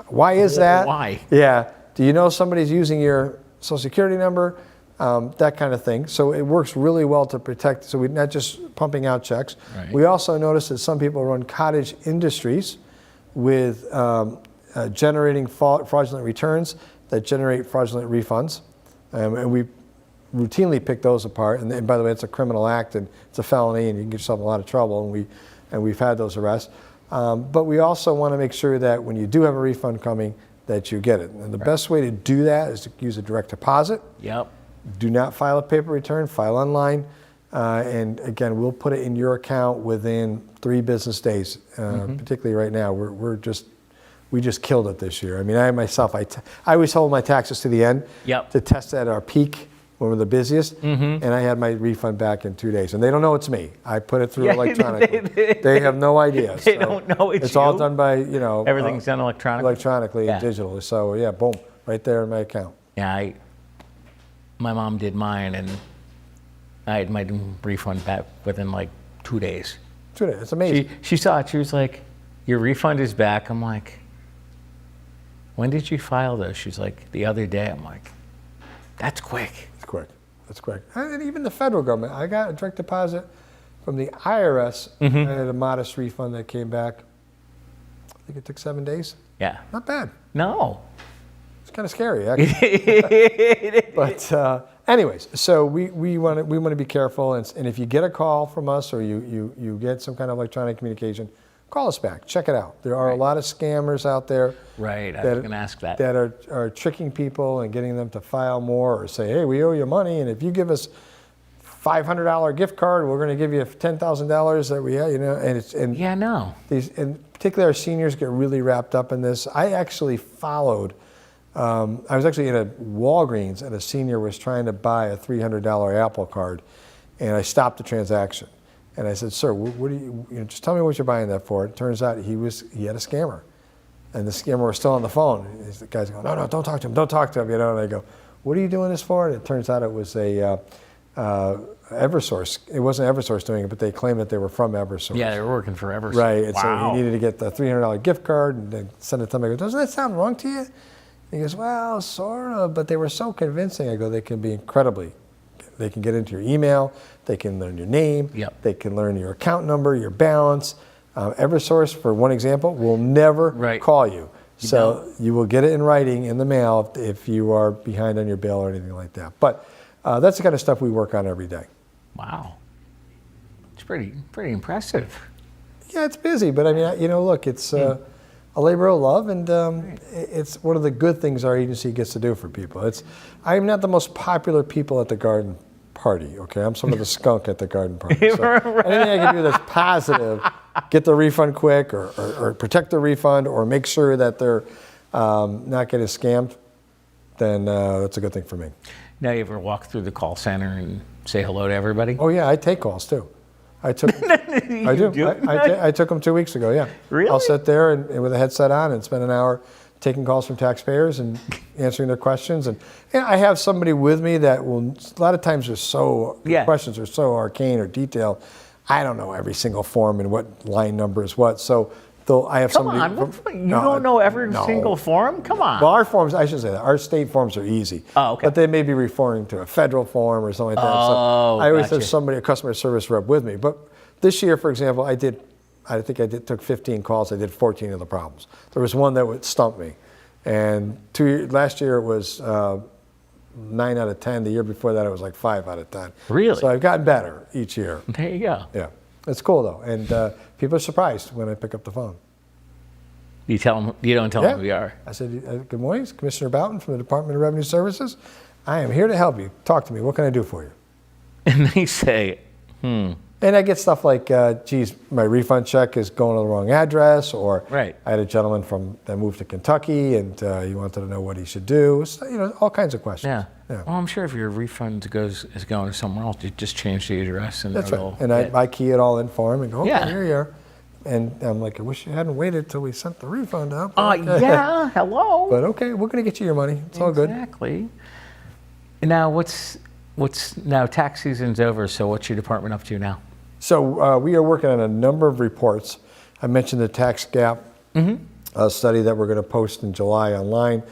S2: why is that?
S1: Why?
S2: Yeah. Do you know somebody's using your social security number? That kind of thing. So it works really well to protect. So we're not just pumping out checks.
S1: Right.
S2: We also notice that some people run cottage industries with generating fraudulent returns that generate fraudulent refunds. And we routinely pick those apart. And by the way, it's a criminal act and it's a felony and you can get yourself in a lot of trouble. And we've had those arrests. But we also want to make sure that when you do have a refund coming, that you get it. And the best way to do that is to use a direct deposit.
S1: Yep.
S2: Do not file a paper return, file online. And again, we'll put it in your account within 3 business days. Particularly right now, we just killed it this year. I mean, I always hold my taxes to the end to test at our peak when we're the busiest, and I had my refund back in 2 days. And they don't know it's me. I put it through electronically. They have no idea.
S1: They don't know it's
S2: all
S1: you?
S2: done by,
S1: Everything's done electronically?
S2: Electronically and digitally. So yeah, boom, right there in my account.
S1: Yeah, my mom did mine, and I had my refund back within like 2 days.
S2: 2 days, it's amazing.
S1: She saw it, she was like, your refund is back. I'm like, when did you file this? She's like, the other day. I'm like, that's quick.
S2: It's quick. That's quick. And even the federal government, I got a direct deposit from the IRS. I had a modest refund that came back. I think it took 7 days.
S1: Yeah.
S2: Not bad.
S1: No.
S2: It's kind of scary, actually. But anyways, so we want to be careful. And if you get a call from us or you get some kind of electronic communication, call us back. Check it out. There are a lot of scammers out there.
S1: Right, I was going to ask that.
S2: That are tricking people and getting them to file more or say, hey, we owe you money, and if you give us $500 gift card, we're going to give you $10,000 that we have,
S1: Yeah, no.
S2: And particularly our seniors get really wrapped up in this. I actually followed, I was actually in a Walgreens and a senior was trying to buy a $300 Apple card, and I stopped the transaction. And I said, sir, what do you just tell me what you're buying that for. It turns out he had a scammer. And the scammer was still on the phone. The guy's going, no, don't talk to him, don't talk to him. And I go, what are you doing this for? And it turns out it was a Eversource. It wasn't Eversource doing it, but they claimed that they were from Eversource.
S1: Yeah, they were working for Eversource.
S2: Right, and
S1: wow.
S2: so he needed to get the $300 gift card and then send it to me. I go, doesn't that sound wrong to you? And he goes, well, sort of, but they were so convincing. I go, they can get into your email, They can learn your name.
S1: Yep.
S2: They can learn your account number, your balance. Eversource, for one example, will never call you. So you will get it in writing in the mail if you are behind on your bill or anything like that. But that's the kind of stuff we work on every day.
S1: Wow. It's pretty impressive.
S2: Yeah, it's busy, but I mean, you know, look, it's a labor of love, and it's one of the good things our agency gets to do for people. I'm not the most popular people at the garden party, okay? I'm sort of the skunk at the garden party. So anything I can do that's positive, get the refund quick, or protect the refund, or make sure that they're not getting scammed, then that's a good thing for me.
S1: Now, you ever walk through the call center and say hello to everybody?
S2: Oh yeah, I take calls too. I took. I do. I took them 2 weeks ago. Yeah.
S1: Really?
S2: I'll sit there and with a headset on and spend an hour taking calls from taxpayers and answering their questions. And I have somebody with me that will. A lot of times, questions are so arcane or detailed. I don't know every single form and what line number is what. So I have somebody.
S1: You don't know every single form? Come on.
S2: Well, our forms, I should say that. Our state forms are easy.
S1: Oh, okay.
S2: But they may be referring to a federal form or something like that.
S1: Oh,
S2: so I always have somebody, a customer service rep with me. But this year, for example, I took 15 calls. I did 14 of the problems. There was one that would stump me. And last year it was 9 out of 10. The year before that it was like 5 out of 10.
S1: Really?
S2: So I've gotten better each year.
S1: There you go.
S2: Yeah. It's cool though. And people are surprised when I pick up the phone.
S1: You don't tell them who you are.
S2: I said, good morning, it's Commissioner Boughton from the Department of Revenue Services. I am here to help you. Talk to me. What can I do for you?
S1: And they say,
S2: And I get stuff like, geez, my refund check is going to the wrong address, or I had a gentleman that moved to Kentucky and he wanted to know what he should do. So, all kinds of questions.
S1: Yeah. Well, I'm sure if your refund is going to somewhere else, you just change the address and
S2: that's right. And I key it all in for him and go, okay, here you are. And I'm like, I wish you hadn't waited till we sent the refund up.
S1: Yeah, hello.
S2: But okay, we're going to get you your money. It's all good.
S1: Exactly. Now, now tax season's over, so what's your department up to now?
S2: So we are working on a number of reports. I mentioned the tax gap study that we're going to post in July online.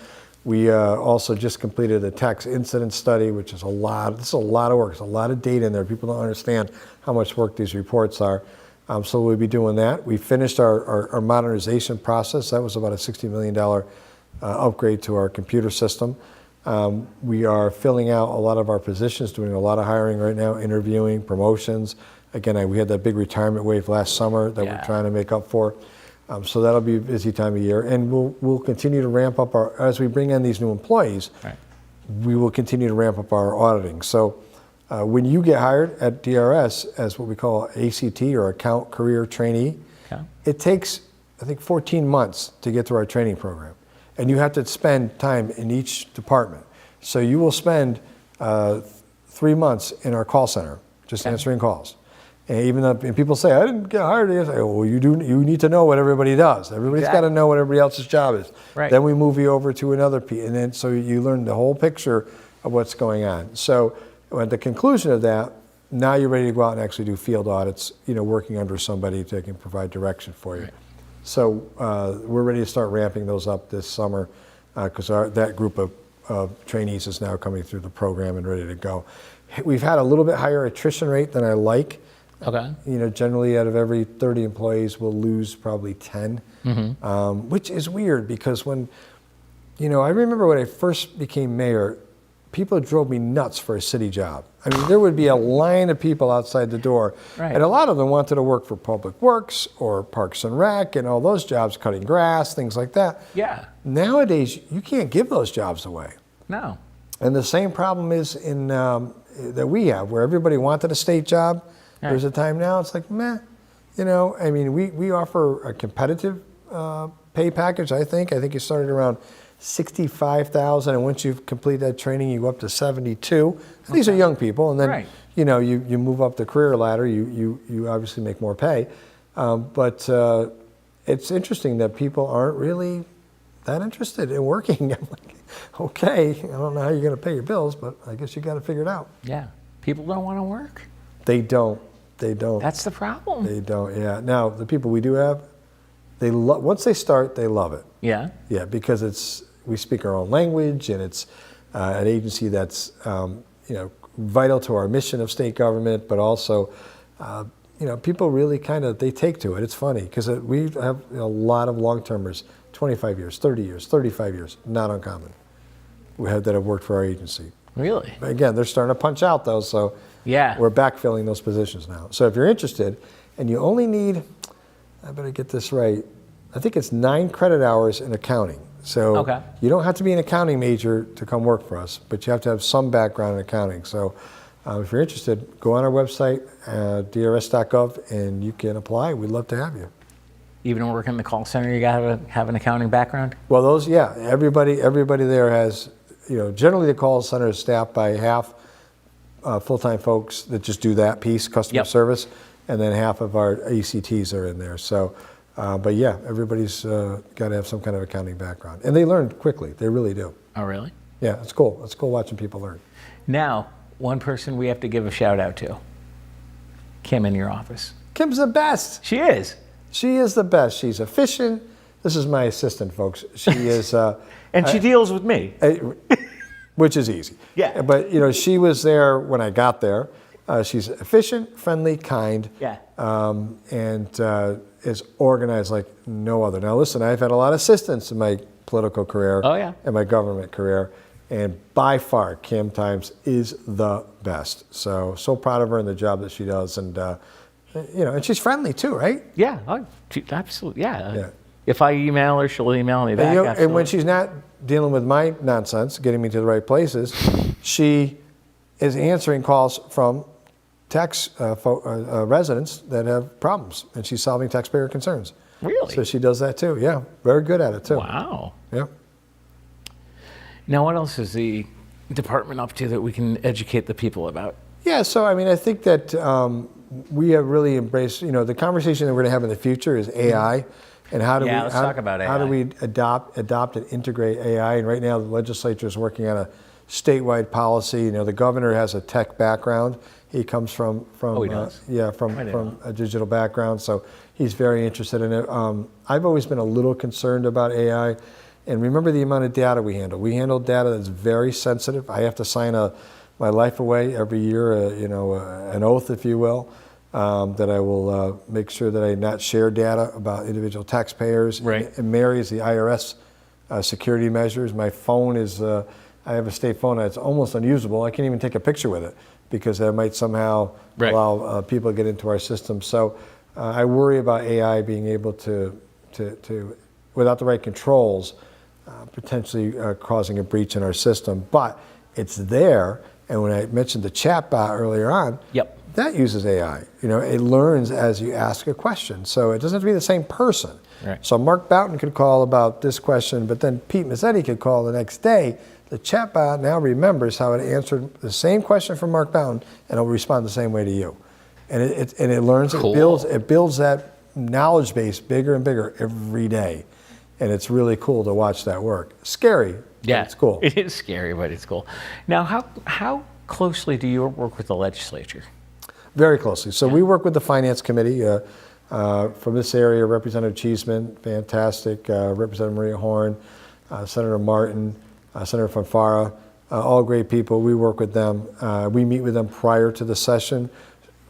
S2: We also just completed a tax incident study, which is a lot. This is a lot of work. There's a lot of data in there. People don't understand how much work these reports are. So we'll be doing that. We finished our modernization process. That was about a $60 million upgrade to our computer system. We are filling out a lot of our positions, doing a lot of hiring right now, interviewing, promotions. Again, we had that big retirement wave last summer that we're trying to make up for. So that'll be a busy time of year. And we'll continue to ramp up as we bring in these new employees, we will continue to ramp up our auditing. So when you get hired at DRS as what we call ACT, or Account Career Trainee, it takes, I think, 14 months to get through our training program. And you have to spend time in each department. So you will spend 3 months in our call center, just answering calls. And even though people say, I didn't get hired, I say, well, you need to know what everybody does. Everybody's got to know what everybody else's job is. Then we move you over to another piece, and then so you learn the whole picture of what's going on. So at the conclusion of that, now you're ready to go out and actually do field audits, working under somebody that can provide direction for you. So we're ready to start ramping those up this summer because that group of trainees is now coming through the program and ready to go. We've had a little bit higher attrition rate than I like.
S1: Okay.
S2: Generally out of every 30 employees, we'll lose probably 10, which is weird because when, I remember when I first became mayor, people drove me nuts for a city job. I mean, there would be a line of people outside the door, and a lot of them wanted to work for Public Works or Parks and Rec and all those jobs, cutting grass, things like that.
S1: Yeah.
S2: Nowadays, you can't give those jobs away.
S1: No.
S2: And the same problem is that we have, where everybody wanted a state job. There's a time now, it's like, meh. I mean, we offer a competitive pay package, I think. I think you started around $65,000, and once you complete that training, you go up to $72,000. These are young people, and then you move up the career ladder. You obviously make more pay, but it's interesting that people aren't really that interested in working. I'm like, okay, I don't know how you're going to pay your bills, but I guess you got to figure it out.
S1: Yeah, people don't want to work.
S2: They don't.
S1: That's the problem.
S2: They don't. Yeah. Now the people we do have, once they start, they love it.
S1: Yeah.
S2: Yeah, because we speak our own language, and it's an agency that's vital to our mission of state government, but also, people really they take to it. It's funny because we have a lot of long-termers, 25 years, 30 years, 35 years, not uncommon. We have that have worked for our agency.
S1: Really?
S2: But again, they're starting to punch out though, so
S1: Yeah.
S2: we're backfilling those positions now. So if you're interested, and you only need, I better get this right, I think it's 9 credit hours in accounting. So
S1: Okay.
S2: you don't have to be an accounting major to come work for us, but you have to have some background in accounting. So if you're interested, go on our website, drs.gov, and you can apply. We'd love to have you.
S1: Even working in the call center, you got to have an accounting background?
S2: Well, everybody there has, generally the call center is staffed by half full-time folks that just do that piece, customer
S1: Yep.
S2: service, and then half of our ECTs are in there. So, but yeah, everybody's got to have some kind of accounting background. And they learn quickly, they really do.
S1: Oh, really?
S2: Yeah, it's cool. It's cool watching people learn.
S1: Now, one person we have to give a shout out to. Kim in your office.
S2: Kim's the best.
S1: She is.
S2: She is the best. She's efficient. This is my assistant, folks. She is...
S1: And she deals with me.
S2: Which is easy.
S1: Yeah.
S2: But, she was there when I got there. She's efficient, friendly, kind.
S1: Yeah.
S2: And is organized like no other. Now, listen, I've had a lot of assistants in my political career.
S1: Oh, yeah.
S2: And my government career. And by far, Kim Times is the best. So proud of her and the job that she does. And, and she's friendly too, right?
S1: Yeah. Oh, absolutely. Yeah.
S2: Yeah.
S1: If I email her, she'll email me back.
S2: And when she's not dealing with my nonsense, getting me to the right places, she is answering calls from tax residents that have problems, and she's solving taxpayer concerns.
S1: Really?
S2: So she does that too. Yeah, very good at it too.
S1: Wow.
S2: Yeah.
S1: Now, what else is the department up to that we can educate the people about?
S2: Yeah, so I think that we have really embraced, the conversation that we're going to have in the future is AI. And how do
S1: let's talk about AI.
S2: How do we adopt and integrate AI? And right now the legislature is working on a statewide policy. The governor has a tech background. He comes from
S1: he does?
S2: From a digital background, so he's very interested in it. I've always been a little concerned about AI. And remember the amount of data we handle. We handle data that's very sensitive. I have to sign my life away every year, an oath, if you will, that I will make sure that I not share data about individual taxpayers.
S1: Right.
S2: It marries the IRS security measures. My phone is, I have a state phone that's almost unusable. I can't even take a picture with it because that might somehow allow people to get into our system. So I worry about AI being able to without the right controls, potentially causing a breach in our system. But it's there, and when I mentioned the chatbot earlier on,
S1: Yep.
S2: that uses AI. It learns as you ask a question. So it doesn't have to be the same person.
S1: Right.
S2: So Mark Boughton could call about this question, but then Pete Mezzetti could call the next day. The chatbot now remembers how it answered the same question from Mark Boughton, and it'll respond the same way to you. And it learns,
S1: Cool.
S2: it builds that knowledge base bigger and bigger every day. And it's really cool to watch that work. Scary, but
S1: Yeah.
S2: it's cool.
S1: It is scary, but it's cool. Now, how closely do you work with the legislature?
S2: Very closely. So we work with the Finance Committee from this area, Representative Cheeseman, fantastic, Representative Maria Horn, Senator Martin, Senator Fanfara, all great people. We work with them. We meet with them prior to the session.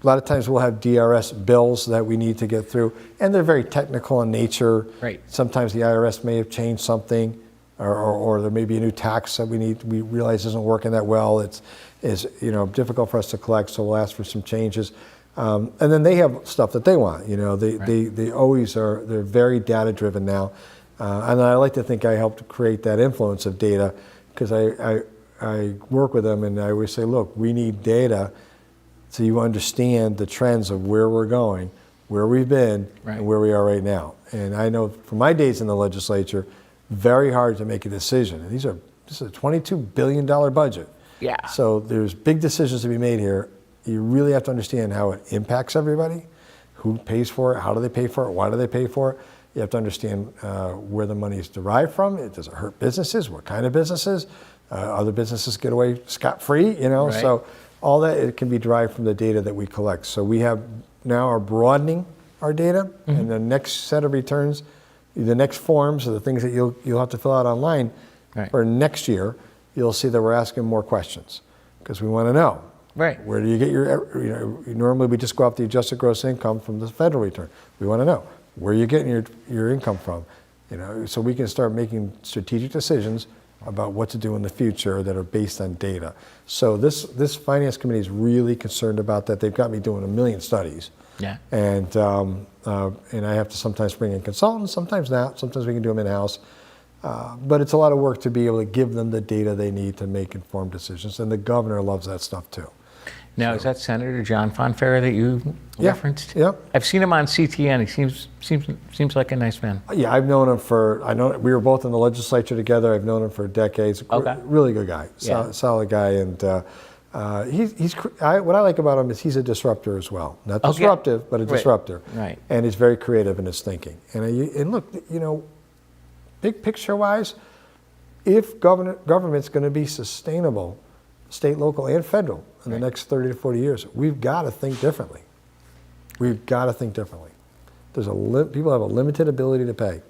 S2: A lot of times we'll have DRS bills that we need to get through, and they're very technical in nature.
S1: Right.
S2: Sometimes the IRS may have changed something, or there may be a new tax that we realize isn't working that well. It's difficult for us to collect, so we'll ask for some changes. And then they have stuff that they want. They always are. They're very data driven now, and I like to think I helped create that influence of data because I work with them and I always say, look, we need data so you understand the trends of where we're going, where we've been,
S1: Right.
S2: and where we are right now. And I know from my days in the legislature, very hard to make a decision. And this is a $22 billion budget.
S1: Yeah.
S2: So there's big decisions to be made here. You really have to understand how it impacts everybody, who pays for it, how do they pay for it, why do they pay for it. You have to understand where the money is derived from. Does it hurt businesses? What kind of businesses? Other businesses get away scot-free,
S1: Right.
S2: So all that it can be derived from the data that we collect. So we have now are broadening our data, and the next set of returns, the next forms, are the things that you'll have to fill out online
S1: Right.
S2: for next year. You'll see that we're asking more questions because we want to know
S1: Right.
S2: Where do you get your, normally we just go off the adjusted gross income from the federal return. We want to know where you're getting your income from, so we can start making strategic decisions about what to do in the future that are based on data. So this finance committee is really concerned about that. They've got me doing 1 million studies.
S1: Yeah.
S2: And I have to sometimes bring in consultants, sometimes not. Sometimes we can do them in-house. But it's a lot of work to be able to give them the data they need to make informed decisions. And the governor loves that stuff too.
S1: Now, is that Senator John Fonfara that you referenced?
S2: Yeah.
S1: I've seen him on CTN. He seems like a nice man.
S2: Yeah, I've known him we were both in the legislature together. I've known him for decades.
S1: Okay.
S2: Really good guy,
S1: Yeah.
S2: solid guy. And what I like about him is he's a disruptor as well. Not disruptive, but a disruptor.
S1: Right.
S2: And he's very creative in his thinking. And look, big picture wise, if government's going to be sustainable, state, local, and federal, in the next 30 to 40 years, we've got to think differently. We've got to think differently. People have a limited ability to pay.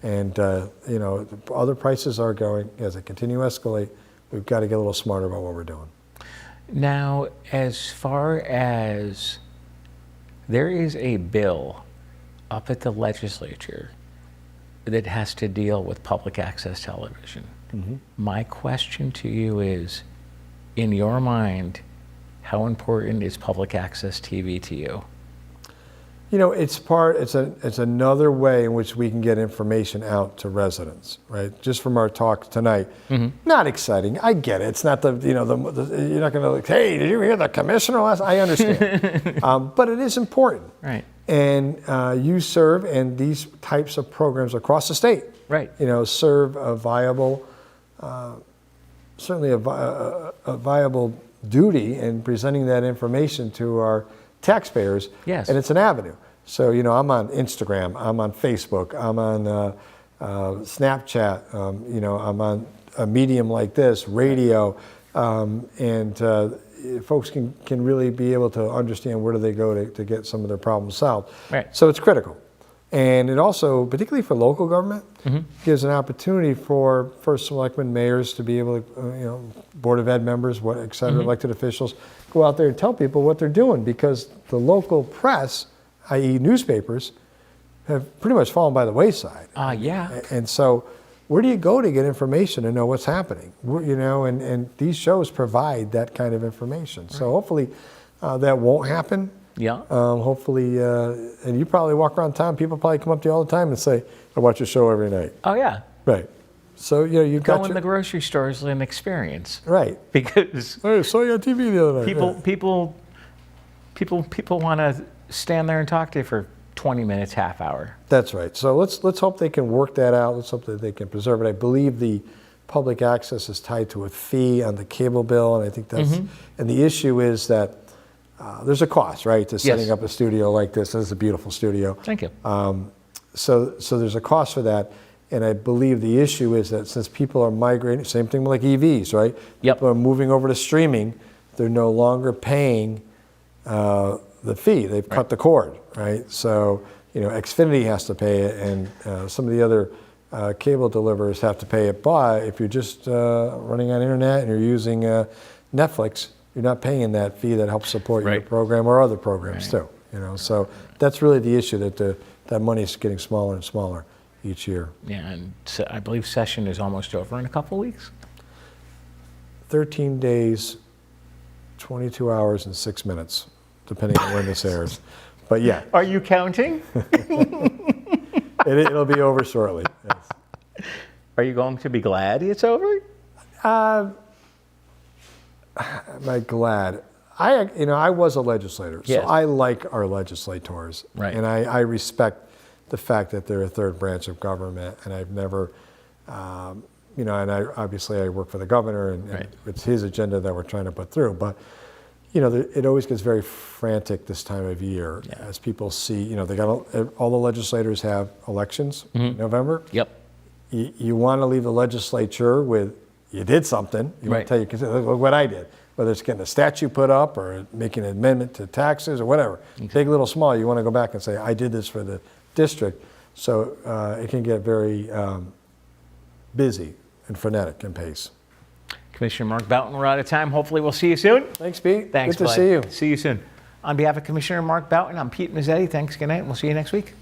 S2: And, other prices are going, as they continue to escalate, we've got to get a little smarter about what we're doing.
S1: Now, as far as there is a bill up at the legislature that has to deal with public access television. Mm-hmm. My question to you is, in your mind, how important is public access TV to you?
S2: It's another way in which we can get information out to residents, right? Just from our talk tonight. Mm-hmm. Not exciting. I get it. It's not you're not going to hey, did you hear the commissioner last? I understand. But it is important.
S1: Right.
S2: And you serve, and these types of programs across the state,
S1: right?
S2: Serve a viable, certainly a viable duty in presenting that information to our taxpayers.
S1: Yes.
S2: And it's an avenue. So I'm on Instagram, I'm on Facebook, I'm on Snapchat, I'm on a medium like this, radio, and folks can really be able to understand where do they go to get some of their problems solved.
S1: Right.
S2: So it's critical. And it also, particularly for local government, mm-hmm. gives an opportunity for first selectmen, mayors to be able to, Board of Ed members, et cetera, mm-hmm. elected officials, go out there and tell people what they're doing, because the local press, i.e. newspapers, have pretty much fallen by the wayside.
S1: Yeah.
S2: And so where do you go to get information and know what's happening? And these shows provide that kind of information. Right. So hopefully that won't happen.
S1: Yeah.
S2: Hopefully, and you probably walk around town, people probably come up to you all the time and say, I watch your show every night.
S1: Oh, yeah.
S2: Right. So, you've got
S1: in the grocery store is an experience.
S2: Right.
S1: Because
S2: I saw you on TV the other night.
S1: People want to stand there and talk to you for 20 minutes, half hour.
S2: That's right. So let's hope they can work that out. Let's hope that they can preserve it. I believe the public access is tied to a fee on the cable bill, and I think that's, mm-hmm. and the issue is that there's a cost, right, to setting up a studio like this. This is a beautiful studio.
S1: Thank you.
S2: So there's a cost for that, and I believe the issue is that since people are migrating, same thing like EVs, right?
S1: Yep.
S2: People are moving over to streaming, they're no longer paying the fee. They've cut the cord, right? So, Xfinity has to pay it, and some of the other cable deliverers have to pay it. But if you're just running on internet and you're using Netflix, you're not paying that fee that helps support your program or other programs too. So that's really the issue, that that money is getting smaller and smaller each year.
S1: Yeah, and so I believe session is almost over in a couple weeks.
S2: 13 days, 22 hours, and 6 minutes, depending on when this airs. But yeah.
S1: Are you counting?
S2: It'll be over shortly. Yes.
S1: Are you going to be glad it's over?
S2: Am I glad? I was a legislator, so
S1: yes.
S2: I like our legislators.
S1: Right.
S2: And I respect the fact that they're a third branch of government, and I've never, and I work for the governor, and it's his agenda that we're trying to put through. But, it always gets very frantic this time of year as people see, they got all the legislators have elections in November.
S1: Yep.
S2: You want to leave the legislature with, you did something. You want to tell you, look what I did. Whether it's getting a statue put up or making an amendment to taxes or whatever. Okay. Big, little, small, you want to go back and say, I did this for the district. So it can get very busy and frenetic in pace.
S1: Commissioner Mark Boughton, we're out of time. Hopefully we'll see you soon.
S2: Thanks, Pete.
S1: Thanks,
S2: Good to
S1: bud.
S2: see you.
S1: See you soon. On behalf of Commissioner Mark Boughton, I'm Pete Mezzetti. Thanks, good night, and we'll see you next week.